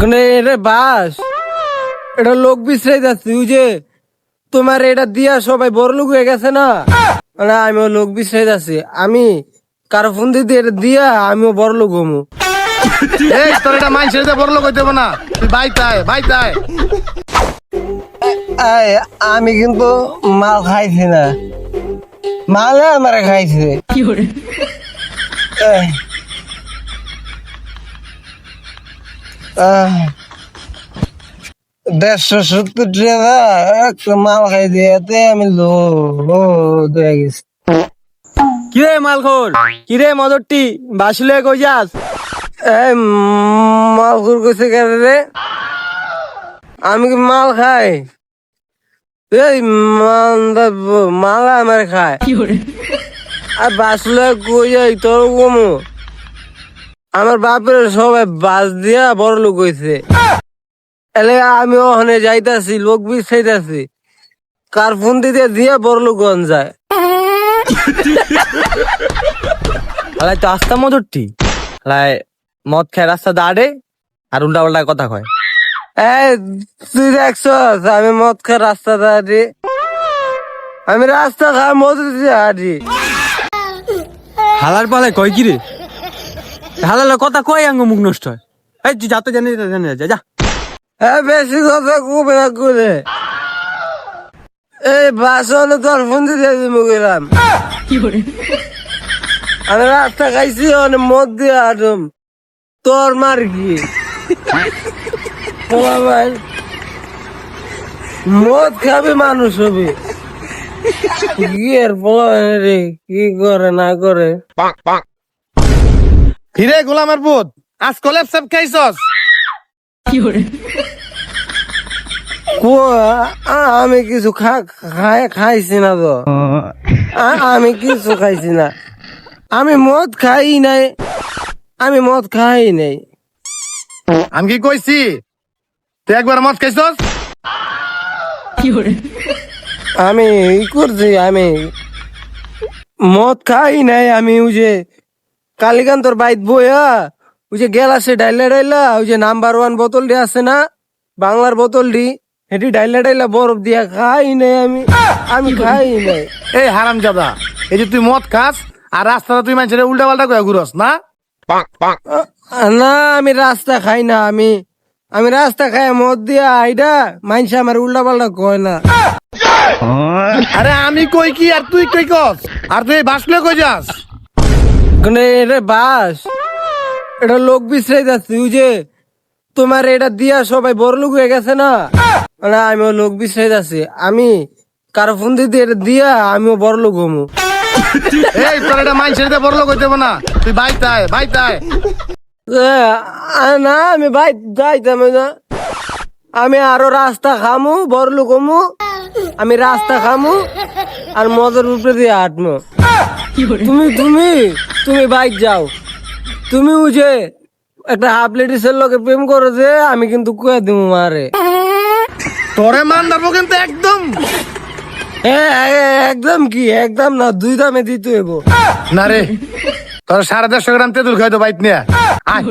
এটা বাস, এটা লোক বিশ্রাই যাচ্ছে ওই যে তোমার এটা দিয়া সবাই বড় লোক হয়ে গেছে না, মানে আমিও লোক বিশ্রাই যাচ্ছি। আমি কারো ফোন দিতে এটা দিয়া আমিও বড় লোক হমু। এই তোর এটা মাইন্ড বড় লোক হইতে হবে না, তুই বাইতায় আমি কিন্তু মাল খাইছি না, মালে আমার খাইছে। এই, আহ, 170 টাকা একটা মাল খাই দিয়ে আমি লো গেছি। কিরে মালখোর, কিরে মদরটি বাসুলে কই যাস? এই মাল খুর কইছে কেন রে? আমি কি মাল খাই? এই মাল আমার খায় আর বাসলে কই যাই তোর কমু। আমার বাপের সবাই বাস দিয়া বড় লোক হয়েছে, এলে আমি ওখানে যাইতাছি, লোক বিছাইতাছি, কার ফোন দিতে দিয়া বড় লোক যায়। হালাই তো আস্তা মদরটি, হালাই মদ খায় রাস্তা দাঁড়ে আর উল্টা পাল্টা কথা কয়। এই তুই দেখছস আমি মদ খা রাস্তা হাঁটি? আমি রাস্তা খা মদ দিয়ে হাঁটি। হালার পালে কয় কিরে? হালালে কথা কয় আঙ্গ মুখ নষ্ট হয়। এই তুই যাতে জানি যা। হ্যাঁ বেশি কথা খুব না করে এই বাসনে তোর ফোন দিতে গেলাম। আমি রাস্তা খাইছি অনেক মদ দিয়ে হাঁটুম, তোর মার কি ভাই? মদ খাবে মানুষ হবে কি আর রে, কি করে না করে। হিরে গোলামের পুত, আজ কলেপ সব খাইছস? আমি কিছু খাইছি না তো, আমি কিছু খাইছি না, আমি মদ খাই নাই, আমি মদ খাই নাই। আমি কি কইছি তুই একবার মদ খাইছস? আমি করছি, আমি মদ খাই নাই। আমি ওই যে কালীকান্তর বাইত বইয়া ওই যে গেলাসে ডাইলা ওই যে নাম্বার 1 বোতলটি আছে না, বাংলার বোতলটি, সেটি ডাইলা বরফ দিয়া খাই নাই আমি খাই নাই। এই হারাম জাদা, এই যে তুই মদ খাস আর রাস্তাটা তুই মানুষের উল্টা পাল্টা করে ঘুরস না? না আমি রাস্তা খাই না, আমি রাস্তা খাই মদ দিয়া আইডা মাইনসে আমার উল্টা পাল্টা কয় না। আরে আমি কই কি আর তুই কই কস? আর তুই বাসলে কই যাস? এটা বাস, এটা লোক বিশ্রাই যাচ্ছে ওই যে তোমার এটা দিয়া সবাই বড় লোক হয়ে গেছে না, মানে আমিও লোক বিশ্রাই যাচ্ছি। আমি কারো ফোন দিতে এটা দিয়া আমিও বড় লোক হমু। এই তোর এটা মানুষের বড় লোক হইতে হবে না, তুই বাইতায় না আমি ভাই যাইতাম না, আমি আরো রাস্তা খামু বড় লোক হমু। আমি রাস্তা খামু আর মদের উপরে দিয়ে হাঁটমু। তুমি তুমি তুমি বাইক যাও, তুমি ওই যে একটা হাফ লেডিসের লোকে প্রেম করো যে, আমি কিন্তু কুয়া দিব মারে। তোরে মান দেবো কিন্তু একদম। একদম কি একদম না, 2 দামে দিতে হইব। না রে, তোর 150 গ্রাম তেঁতুল খাইতো বাইক নিয়ে আয়।